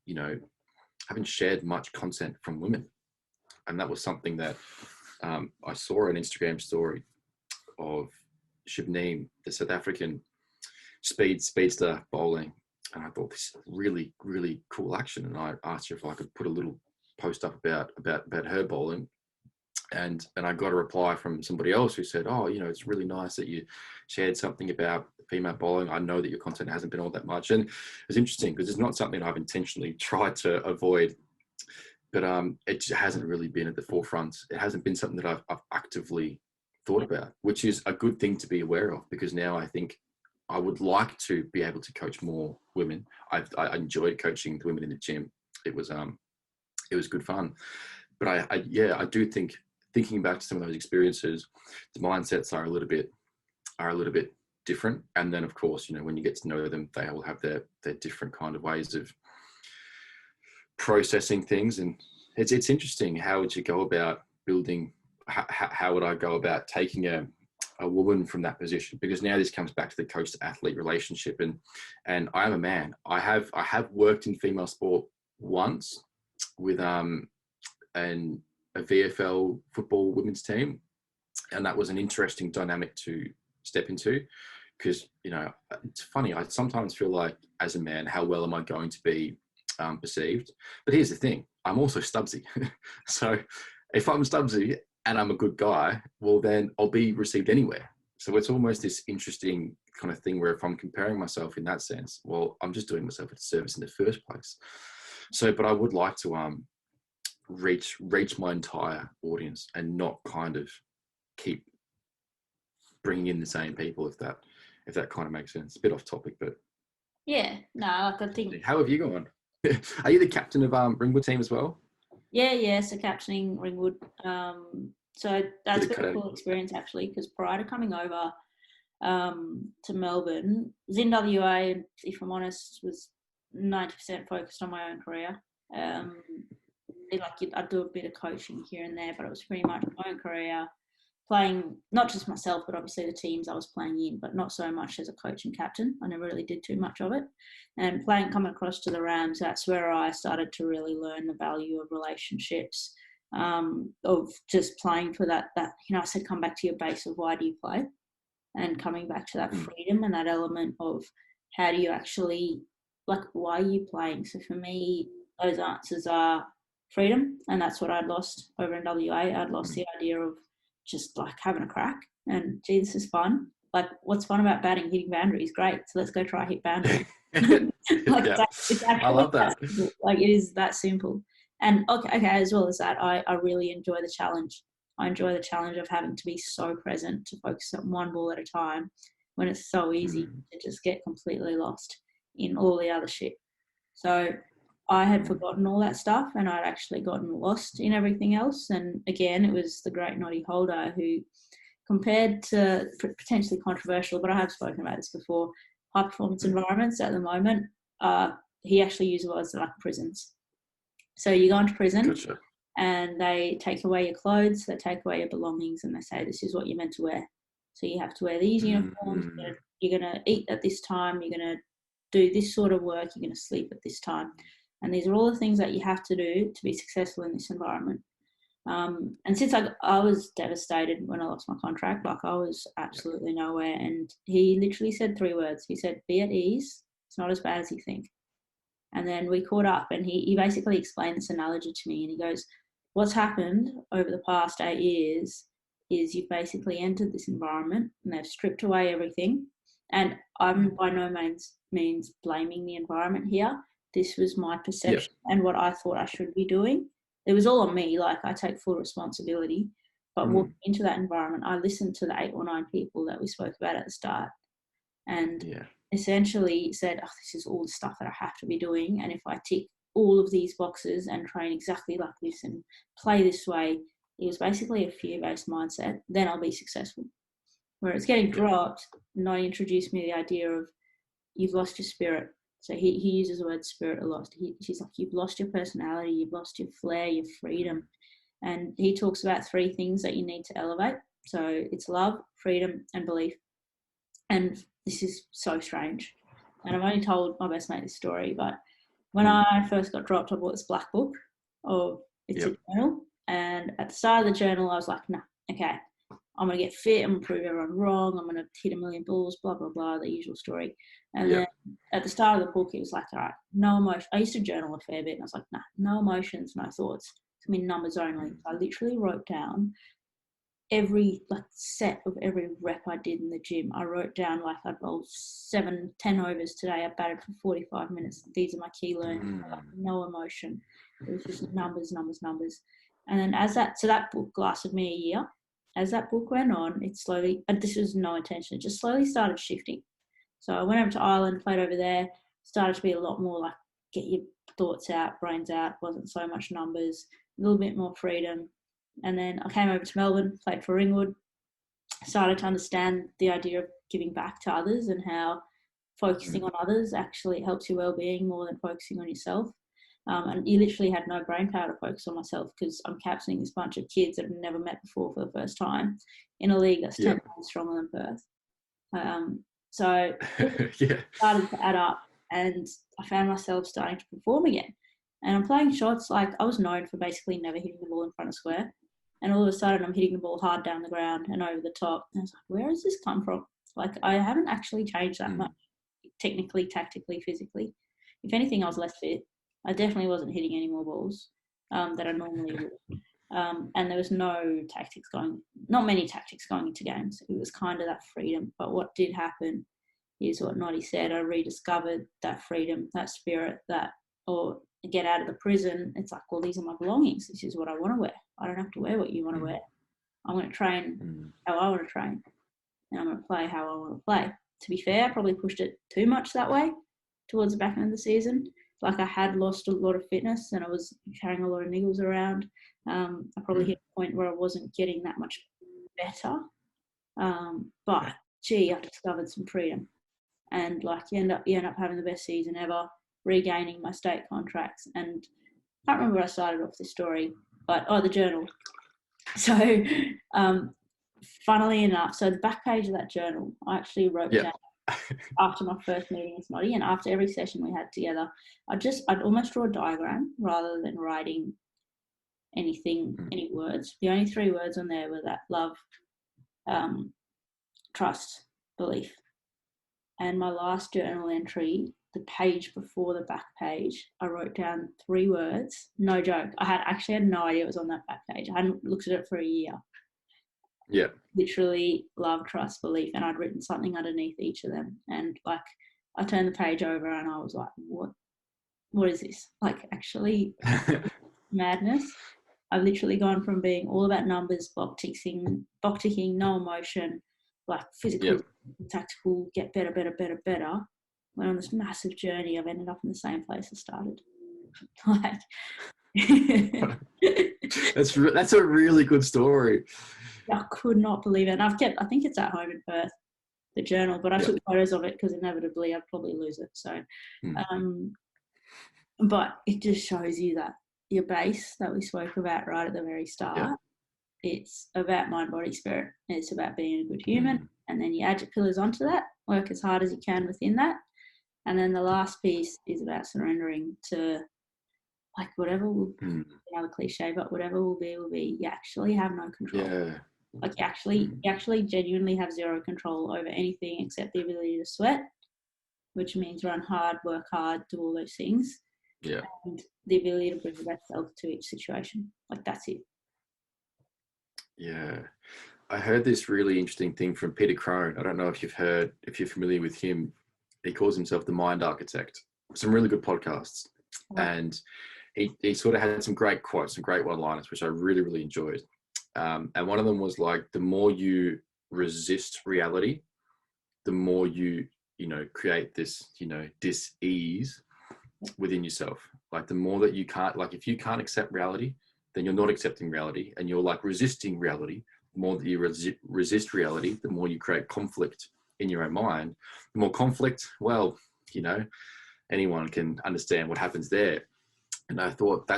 haven't shared much content from women. And that was something that I saw an Instagram story of Shibneem, the South African speedster bowling. And I thought, this is really, really cool action. And I asked her if I could put a little post up about her bowling. And I got a reply from somebody else who said, oh, it's really nice that you shared something about female bowling. I know that your content hasn't been all that much. And it's interesting because it's not something I've intentionally tried to avoid, but it just hasn't really been at the forefront. It hasn't been something that I've actively thought about, which is a good thing to be aware of, because now I think I would like to be able to coach more women. I enjoyed coaching the women in the gym. It was good fun. But I do think, thinking back to some of those experiences, the mindsets are a little bit different. And then of course, when you get to know them, they all have their different kind of ways of processing things. And it's interesting, how would you go about building, how would I go about taking a woman from that position? Because now this comes back to the coach to athlete relationship, and I am a man. I have worked in female sport once with a VFL football women's team, and that was an interesting dynamic to step into, because it's funny, I sometimes feel like, as a man, how well am I going to be perceived? But here's the thing, I'm also Stubbzy. So if I'm Stubbzy and I'm a good guy, well then I'll be received anywhere. So it's almost this interesting kind of thing where if I'm comparing myself in that sense, well, I'm just doing myself a disservice in the first place. So, but I would like to reach my entire audience and not kind of keep bringing in the same people, if that kind of makes sense. A bit off topic, but Yeah, no, like I think. How have you gone? Are you the captain of Ringwood team as well? Yeah. So captaining Ringwood. So that's been a cool experience actually, because prior to coming over to Melbourne, was in WA, if I'm honest, was 90% focused on my own career. I'd do a bit of coaching here and there, but it was pretty much my own career, playing not just myself, but obviously the teams I was playing in, but not so much as a coach and captain. I never really did too much of it. And coming across to the Rams, that's where I started to really learn the value of relationships, of just playing for that, I said, come back to your base of why do you play? And coming back to that freedom and that element of how do you actually, why are you playing? So for me, those answers are freedom, and that's what I'd lost over in WA. I'd lost the idea of just having a crack and gee, this is fun. What's fun about batting? Hitting boundaries, great. So let's go try hit boundaries. It's actually I love that. It is that simple. And okay, as well as that, I really enjoy the challenge. I enjoy the challenge of having to be so present, to focus on one ball at a time, when it's so easy to just get completely lost in all the other shit. So I had forgotten all that stuff, and I'd actually gotten lost in everything else. And again, it was the great Noddy Holder who, compared to potentially controversial, but I have spoken about this before, high performance environments at the moment, he actually used words like prisons. So you go into prison. Gotcha. And they take away your clothes, they take away your belongings, and they say, this is what you're meant to wear. So you have to wear these uniforms, you're going to eat at this time, you're going to do this sort of work, you're going to sleep at this time. And these are all the things that you have to do to be successful in this environment. And since I was devastated when I lost my contract, I was absolutely nowhere. And he literally said 3 words. He said, be at ease, it's not as bad as you think. And then we caught up, and he basically explained this analogy to me, and he goes, what's happened over the past 8 years is you've basically entered this environment and they've stripped away everything. And I'm by no means blaming the environment here. This was my perception and what I thought I should be doing. It was all on me. I take full responsibility. But walking into that environment, I listened to the 8 or 9 people that we spoke about at the start, and essentially said, this is all the stuff that I have to be doing. And if I tick all of these boxes and train exactly like this and play this way, it was basically a fear-based mindset, then I'll be successful. Where it's getting dropped, Noddy introduced me the idea of, you've lost your spirit. So he uses the word spirit a lot. He's like, you've lost your personality, you've lost your flair, your freedom. And he talks about 3 things that you need to elevate. So it's love, freedom, and belief. And this is so strange. And I've only told my best mate this story, but when I first got dropped, I bought this black book of it's a journal. And at the start of the journal, I was like, nah, okay, I'm going to get fit. I'm going to prove everyone wrong. I'm going to hit 1 million balls, blah, blah, blah, the usual story. And then at the start of the book, it was like, all right, no emotion. I used to journal a fair bit, and I was like, nah, no emotions, no thoughts. It's going to be numbers only. I literally wrote down every set of every rep I did in the gym. I wrote down I'd bowled 7-10 overs today. I batted for 45 minutes. These are my key learnings. No emotion. It was just numbers. And then that book lasted me a year. As that book went on, it slowly, and this was no intention, it just slowly started shifting. So I went over to Ireland, played over there, started to be a lot more get your thoughts out, brains out, wasn't so much numbers, a little bit more freedom. And then I came over to Melbourne, played for Ringwood, started to understand the idea of giving back to others and how focusing on others actually helps your well-being more than focusing on yourself. And you literally had no brain power to focus on myself, because I'm captaining this bunch of kids that I've never met before for the first time in a league that's 10 times stronger than Perth. So it started to add up, and I found myself starting to perform again. And I'm playing shots I was known for basically never hitting the ball in front of square. And all of a sudden, I'm hitting the ball hard down the ground and over the top. And I was like, where has this come from? I haven't actually changed that much, technically, tactically, physically. If anything, I was less fit. I definitely wasn't hitting any more balls that I normally would. And there was not many tactics going into games. It was kind of that freedom. But what did happen is what Noddy said. I rediscovered that freedom, that spirit, or get out of the prison. It's like, well, these are my belongings. This is what I want to wear. I don't have to wear what you want to wear. I want to train how I want to train, and I'm going to play how I want to play. To be fair, I probably pushed it too much that way towards the back end of the season. Like I had lost a lot of fitness and I was carrying a lot of niggles around. I probably hit a point where I wasn't getting that much better. But gee, I discovered some freedom. And like you end up having the best season ever, regaining my state contracts. And I can't remember where I started off this story, but the journal. So funnily enough, so the back page of that journal, I actually wrote down after my first meeting with Noddy, and after every session we had together, I'd almost draw a diagram rather than writing any words. The only 3 words on there were that love, trust, belief. And my last journal entry, the page before the back page, I wrote down 3 words. No joke. I had no idea it was on that back page. I hadn't looked at it for a year. Yeah. Literally love, trust, belief. And I'd written something underneath each of them. And like I turned the page over and I was like, what is this? Like actually madness. I've literally gone from being all about numbers, box ticking, no emotion, like physical, tactical, get better. Went on this massive journey. I've ended up in the same place I started. Like that's a really good story. I could not believe it. And I think it's at home in Perth, the journal, but I took photos of it because inevitably I'd probably lose it. So, but it just shows you that your base that we spoke about right at the very start, it's about mind, body, spirit. It's about being a good human. And then you add your pillars onto that, work as hard as you can within that. And then the last piece is about surrendering to like whatever will be another cliche, but whatever will be, you actually have no control. Yeah. Like you actually genuinely have zero control over anything except the ability to sweat, which means run hard, work hard, do all those things. Yeah. And the ability to bring the best self to each situation. Like that's it. Yeah. I heard this really interesting thing from Peter Crone. I don't know if you're familiar with him. He calls himself the mind architect. Some really good podcasts. And he sort of had some great quotes, some great one-liners, which I really, really enjoyed. And one of them was like, the more you resist reality, the more you create this, dis-ease within yourself. Like the more that you can't, like if you can't accept reality, then you're not accepting reality and you're like resisting reality. The more that you resist reality, the more you create conflict in your own mind. The more conflict, well, anyone can understand what happens there. And I thought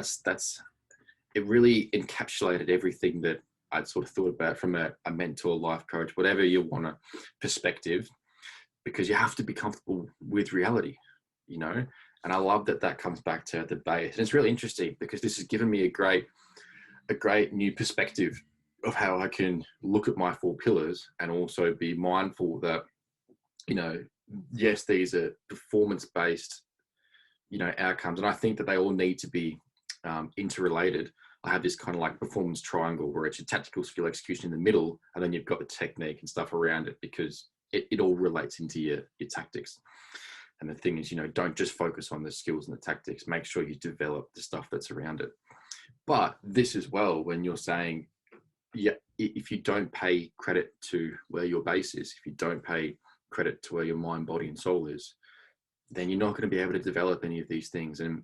it really encapsulated everything that I'd sort of thought about from a mentor, life coach, whatever you want to perspective, because you have to be comfortable with reality, and I love that comes back to the base. And it's really interesting because this has given me a great new perspective of how I can look at my 4 pillars and also be mindful that, yes, these are performance-based, outcomes. And I think that they all need to be interrelated. I have this kind of like performance triangle where it's your tactical skill execution in the middle, and then you've got the technique and stuff around it, because it all relates into your tactics. And the thing is, don't just focus on the skills and the tactics. Make sure you develop the stuff that's around it. But this as well, when you're saying, if you don't pay credit to where your base is, if you don't pay credit to where your mind, body, and soul is, then you're not going to be able to develop any of these things. And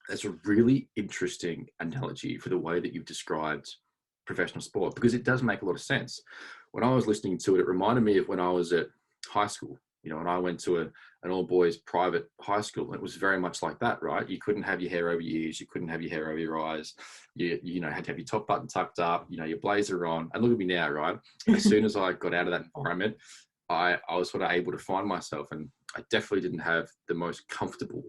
that's a really interesting analogy for the way that you've described professional sport, because it does make a lot of sense. When I was listening to it, it reminded me of when I was at high school, and I went to an all boys private high school. And it was very much like that, right? You couldn't have your hair over your ears. You couldn't have your hair over your eyes. You had to have your top button tucked up, your blazer on. And look at me now, right? As soon as I got out of that environment, I was sort of able to find myself. And I definitely didn't have the most comfortable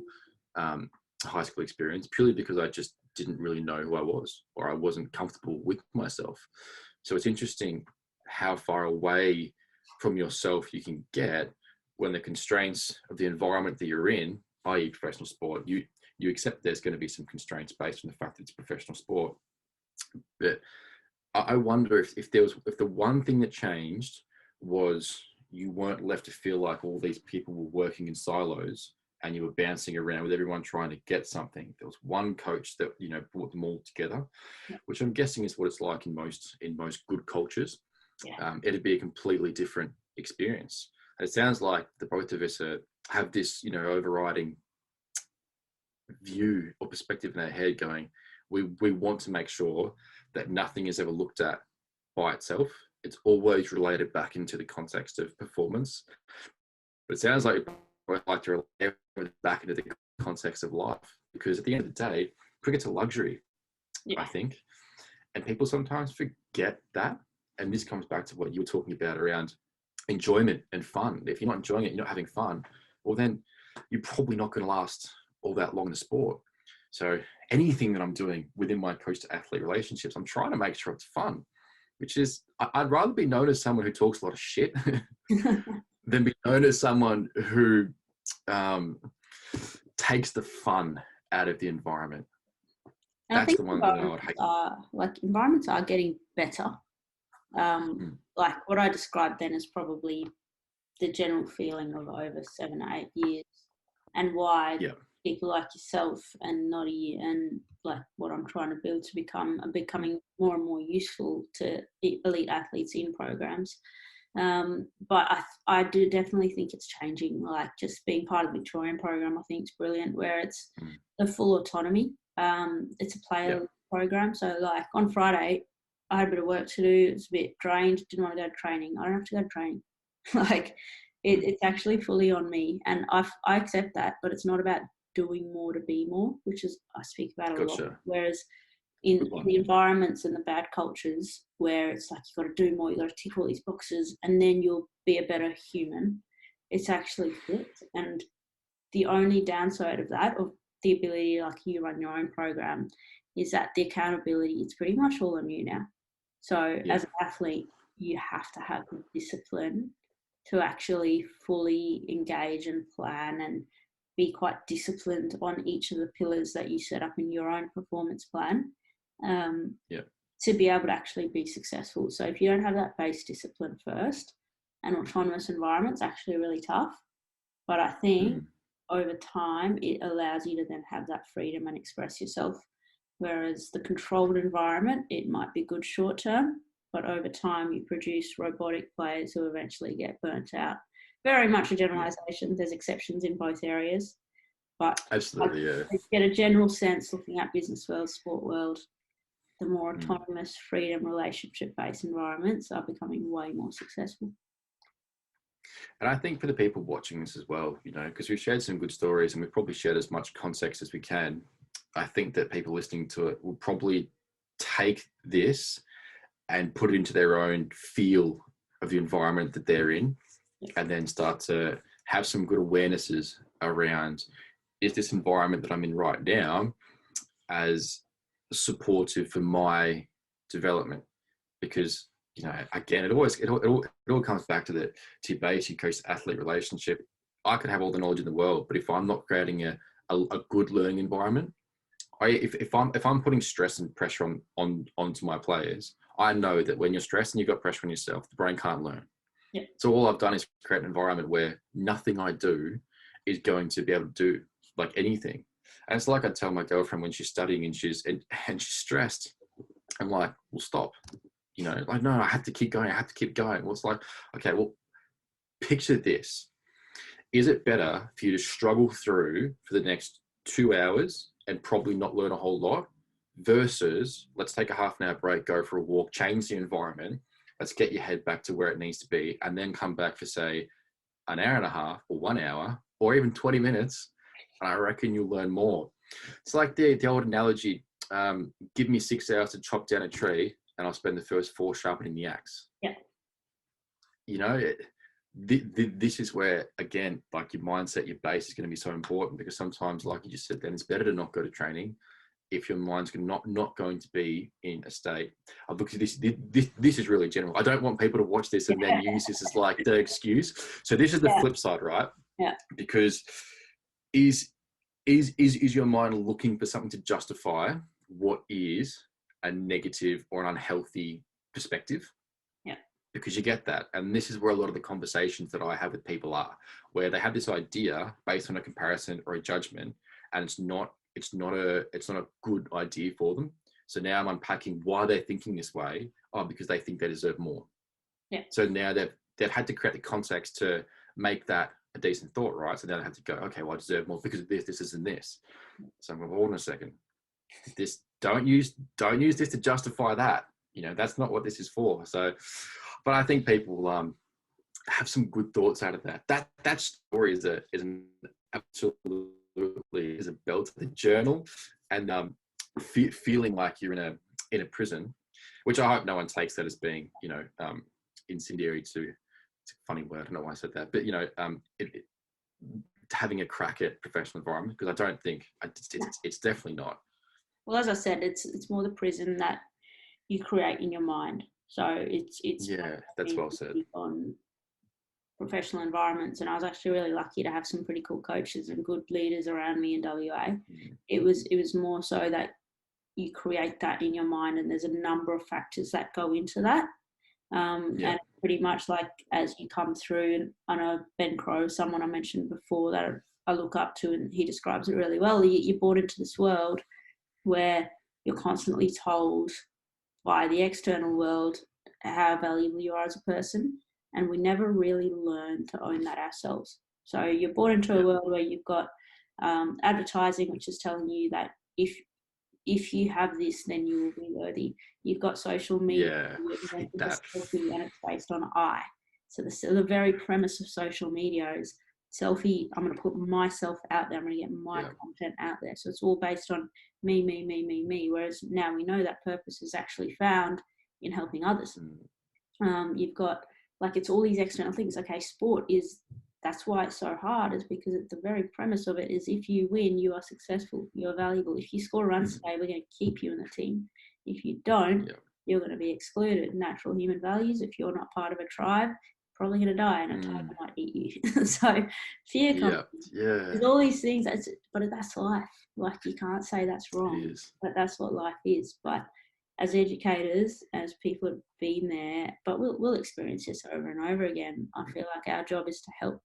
high school experience, purely because I just didn't really know who I was, or I wasn't comfortable with myself. So it's interesting how far away from yourself you can get when the constraints of the environment that you're in, i.e. professional sport, you accept there's going to be some constraints based on the fact that it's professional sport. But I wonder if the one thing that changed was you weren't left to feel like all these people were working in silos and you were bouncing around with everyone trying to get something. There was one coach that, you know, brought them all together, which I'm guessing is what it's like in most good cultures. It'd be a completely different experience. And it sounds like the both of us have this, you know, overriding view or perspective in our head going, we want to make sure that nothing is ever looked at by itself. It's always related back into the context of performance. But it sounds like you both like to relate it back into the context of life, because at the end of the day, cricket's a luxury, I think. And people sometimes forget that. And this comes back to what you were talking about around enjoyment and fun. If you're not enjoying it, you're not having fun, well, then you're probably not going to last all that long in the sport. So anything that I'm doing within my coach to athlete relationships, I'm trying to make sure it's fun, which is, I'd rather be known as someone who talks a lot of shit than be known as someone who takes the fun out of the environment. And that's the one that I would hate. Environments are getting better. Like what I described then is probably the general feeling of over 7 or 8 years, and why people like yourself and Noddy and like what I'm trying to build to becoming more and more useful to elite athletes in programs. But I do definitely think it's changing. Like just being part of the Victorian program, I think is brilliant, where it's the full autonomy. It's a player program. So like on Friday, I had a bit of work to do. It was a bit drained. Didn't want to go to training. I don't have to go to training. Like it's actually fully on me, and I accept that. But it's not about doing more to be more, which is I speak about a lot. Whereas in the environments and the bad cultures where it's like you've got to do more, you've got to tick all these boxes, and then you'll be a better human. It's actually flipped, and the only downside of that, of the ability like you run your own program, is that the accountability is pretty much all on you now. So as an athlete, you have to have the discipline to actually fully engage and plan and be quite disciplined on each of the pillars that you set up in your own performance plan to be able to actually be successful. So if you don't have that base discipline first, an autonomous environment's actually really tough. But I think over time, it allows you to then have that freedom and express yourself. Whereas the controlled environment, it might be good short term, but over time you produce robotic players who eventually get burnt out. Very much a generalisation. There's exceptions in both areas, but absolutely, I get a general sense looking at business world, sport world, the more autonomous, freedom, relationship-based environments are becoming way more successful. And I think for the people watching this as well, you know, because we've shared some good stories and we've probably shared as much context as we can. I think that people listening to it will probably take this and put it into their own feel of the environment that they're in, and then start to have some good awarenesses around, is this environment that I'm in right now as supportive for my development? Because, you know, again, it all comes back to your basic coach-athlete relationship. I could have all the knowledge in the world, but if I'm not creating a good learning environment, if I'm putting stress and pressure onto my players, I know that when you're stressed and you've got pressure on yourself, the brain can't learn. So all I've done is create an environment where nothing I do is going to be able to do like anything. And it's like I tell my girlfriend when she's studying and she's stressed, I'm like, well, stop. You know, like, no, I have to keep going. I have to keep going. Well, it's like, okay, well, picture this. Is it better for you to struggle through for the next 2 hours and probably not learn a whole lot, versus let's take a half an hour break, go for a walk, change the environment, let's get your head back to where it needs to be, and then come back for, say, an hour and a half or 1 hour or even 20 minutes, and I reckon you'll learn more. It's like the old analogy, give me 6 hours to chop down a tree and I'll spend the first 4 sharpening the axe. You know, this is where, again, like your mindset, your base is going to be so important, because sometimes, like you just said, then it's better to not go to training if your mind's not going to be in a state. Look, this is really general. I don't want people to watch this and then use this as like the excuse. So this is the flip side, right? Because is your mind looking for something to justify what is a negative or an unhealthy perspective. Yeah. Because you get that. And this is where a lot of the conversations that I have with people are, where they have this idea based on a comparison or a judgment, and it's not a good idea for them. So now I'm unpacking why they're thinking this way. Oh, because they think they deserve more. Yeah. So now they've had to create the context to make that a decent thought, right? So now they have to go, okay, well, I deserve more because of this, and this. So I'm going, hold on a second. Don't use this to justify that. That's not what this is for. So, but I think people have some good thoughts out of that. That story is an absolutely is a belt to the journal, and feeling like you're in a prison, which I hope no one takes that as being incendiary to. It's a funny word. I don't know why I said that, but having a crack at professional environment, because I don't think it's definitely not. Well, as I said, it's more the prison that you create in your mind. So it's that's well said. On professional environments, and I was actually really lucky to have some pretty cool coaches and good leaders around me in WA. It was more so that you create that in your mind, and there's a number of factors that go into that. And pretty much like as you come through, and I know Ben Crow, someone I mentioned before that I look up to, and he describes it really well. You're brought into this world where you're constantly told by the external world how valuable you are as a person, and we never really learn to own that ourselves. So you're brought into a world where you've got advertising, which is telling you that if you have this, then you will be worthy. You've got social media, and it's based on I. So the very premise of social media is selfie. I'm going to put myself out there. I'm going to get my content out there. So it's all based on me, me, me, me, me. Whereas now we know that purpose is actually found in helping others. You've got it's all these external things. Okay, sport that's why it's so hard, is because the very premise of it is if you win, you are successful, you're valuable. If you score runs today, we're going to keep you in the team. If you don't, you're going to be excluded. Natural human values, if you're not part of a tribe, probably going to die, and a tiger might eat you. So fear comes. There's all these things, but that's life. You can't say that's wrong, but that's what life is. But as educators, as people have been there, but we'll experience this over and over again. I feel like our job is to help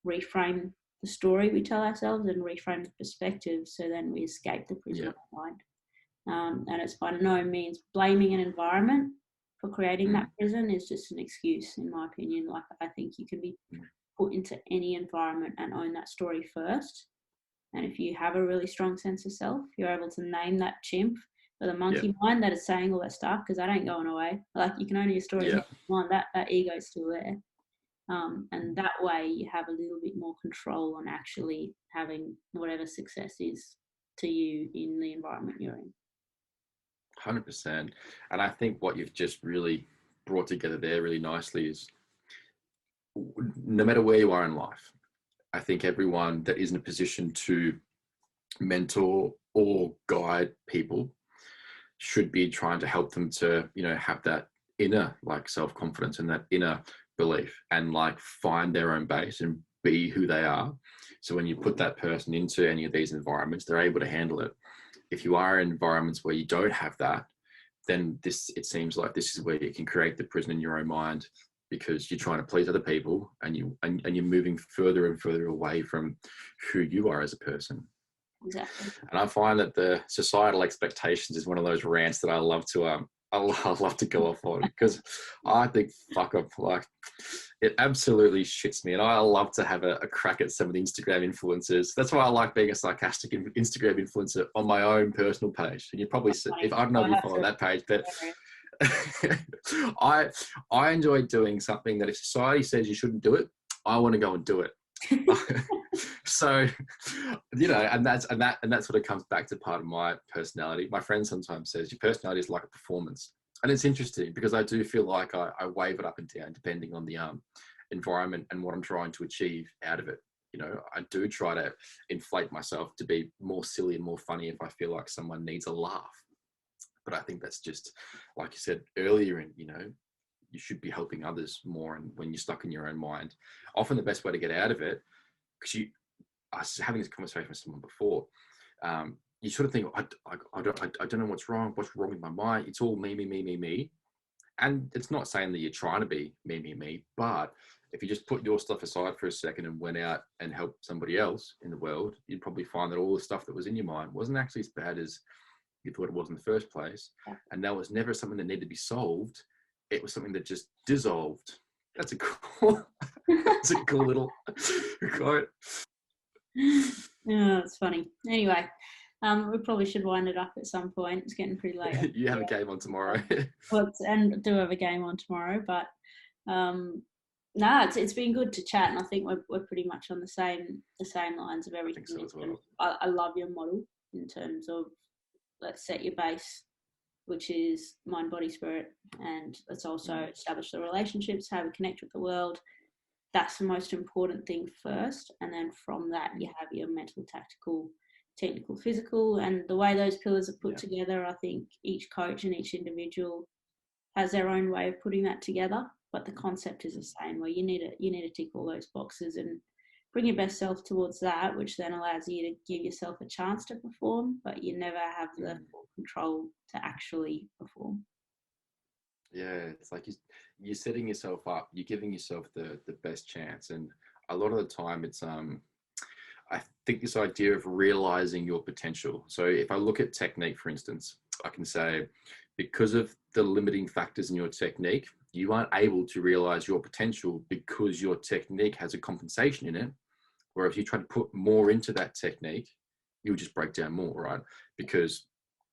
reframe the story we tell ourselves and reframe the perspective, so then we escape the prison of our mind. And it's by no means blaming an environment for creating that prison is just an excuse, in my opinion. I think you can be put into any environment and own that story first. And if you have a really strong sense of self, you're able to name that chimp or the monkey mind that is saying all that stuff, because that ain't going away. You can own your story mind, that ego's still there. And that way you have a little bit more control on actually having whatever success is to you in the environment you're in. 100%. And I think what you've just really brought together there really nicely is, no matter where you are in life, I think everyone that is in a position to mentor or guide people should be trying to help them to, have that inner self-confidence and that inner belief, and find their own base and be who they are. So when you put that person into any of these environments, they're able to handle it. If you are in environments where you don't have that, then it seems like this is where you can create the prison in your own mind, because you're trying to please other people, and you're moving further and further away from who you are as a person. Exactly. And I find that the societal expectations is one of those rants that I love to go off on, because I think it absolutely shits me, and I love to have a crack at some of the Instagram influencers. That's why I like being a sarcastic Instagram influencer on my own personal page. And you probably see, if I don't know if you follow that page, but I enjoy doing something that if society says you shouldn't do it, I want to go and do it. So, and that's what it comes back to, part of my personality. My friend sometimes says your personality is like a performance, and it's interesting because I do feel like I wave it up and down depending on the environment and what I'm trying to achieve out of it. I do try to inflate myself to be more silly and more funny if I feel like someone needs a laugh. But I think that's just, like you said earlier, and you should be helping others more. And when you're stuck in your own mind, often the best way to get out of it, because I was having this conversation with someone before, you sort of think, I don't know what's wrong with my mind. It's all me, me, me, me, me. And it's not saying that you're trying to be me, me, me, but if you just put your stuff aside for a second and went out and helped somebody else in the world, you'd probably find that all the stuff that was in your mind wasn't actually as bad as you thought it was in the first place. And that was never something that needed to be solved. It was something that just dissolved. That's a cool, that's a cool little quote. Yeah, it's funny. Anyway, we probably should wind it up at some point. It's getting pretty late. You have a game on tomorrow. And do have a game on tomorrow, but no, it's been good to chat, and I think we're pretty much on the same lines of everything. I think so as well. I love your model in terms of let's set your base, which is mind, body, spirit, and let's also establish the relationships, how we connect with the world. That's the most important thing first, and then from that you have your mental, tactical, technical, physical, and the way those pillars are put together. I think each coach and each individual has their own way of putting that together, but the concept is the same. Where you need to tick all those boxes and bring your best self towards that, which then allows you to give yourself a chance to perform, but you never have the control to actually perform. Yeah, it's like you're setting yourself up, you're giving yourself the best chance. And a lot of the time it's I think this idea of realizing your potential. So if I look at technique, for instance, I can say because of the limiting factors in your technique, you aren't able to realize your potential because your technique has a compensation in it. Where if you try to put more into that technique, you'll just break down more, right? Because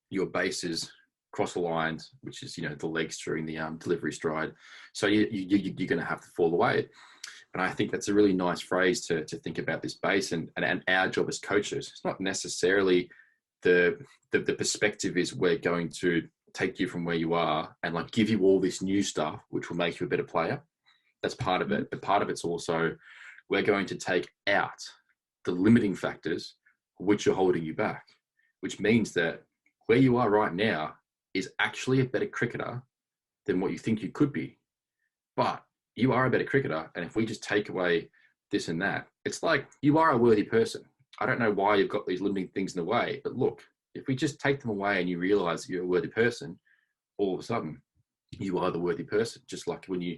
your base is cross-aligned, which is, the legs during the delivery stride. So you're going to have to fall away. And I think that's a really nice phrase to think about this base and our job as coaches. It's not necessarily the perspective is we're going to take you from where you are and like give you all this new stuff, which will make you a better player. That's part of it. But part of it's also we're going to take out the limiting factors which are holding you back, which means that where you are right now is actually a better cricketer than what you think you could be. But you are a better cricketer. And if we just take away this and that, it's like you are a worthy person. I don't know why you've got these limiting things in the way, but look, if we just take them away and you realize that you're a worthy person, all of a sudden you are the worthy person. Just like when you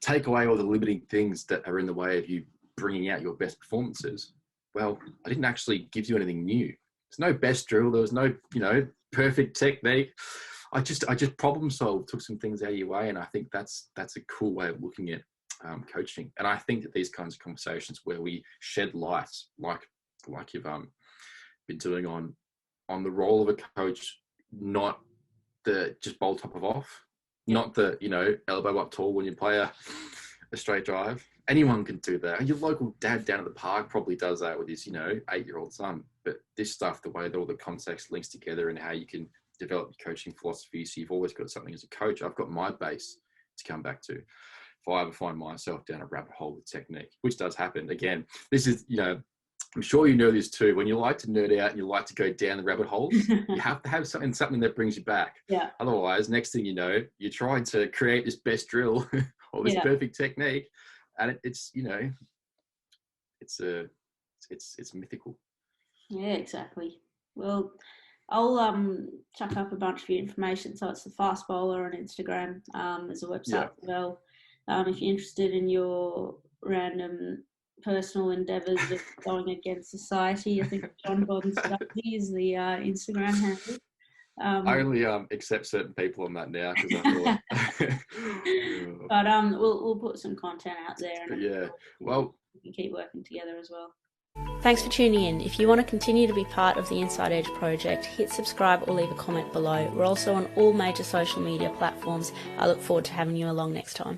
take away all the limiting things that are in the way of you bringing out your best performances, well, I didn't actually give you anything new. There's no best drill. There was no, perfect technique. I just problem solved, took some things out of your way. And I think that's a cool way of looking at coaching. And I think that these kinds of conversations where we shed light, like you've been doing on the role of a coach, not the just bowl top of off, not the, elbow up tall when you play a straight drive. Anyone can do that. Your local dad down at the park probably does that with his, 8-year-old son. But this stuff, the way that all the context links together and how you can develop your coaching philosophy, so you've always got something as a coach. I've got my base to come back to. If I ever find myself down a rabbit hole with technique, which does happen. Again, this is, I'm sure you know this too. When you like to nerd out and you like to go down the rabbit holes, you have to have something that brings you back. Yeah. Otherwise, next thing you know, you're trying to create this best drill or this perfect technique. And it's mythical. Yeah, exactly. Well, I'll chuck up a bunch of your information. So it's the Fast Bowler on Instagram. There's a website as well. If you're interested in your random personal endeavours of going against society, I think John Gordon Stubbzy is the Instagram handle. I only accept certain people on that now because I thought. But we'll put some content out there. And well, we can keep working together as well. Thanks for tuning in. If you want to continue to be part of the Inside Edge project, hit subscribe or leave a comment below. We're also on all major social media platforms. I look forward to having you along next time.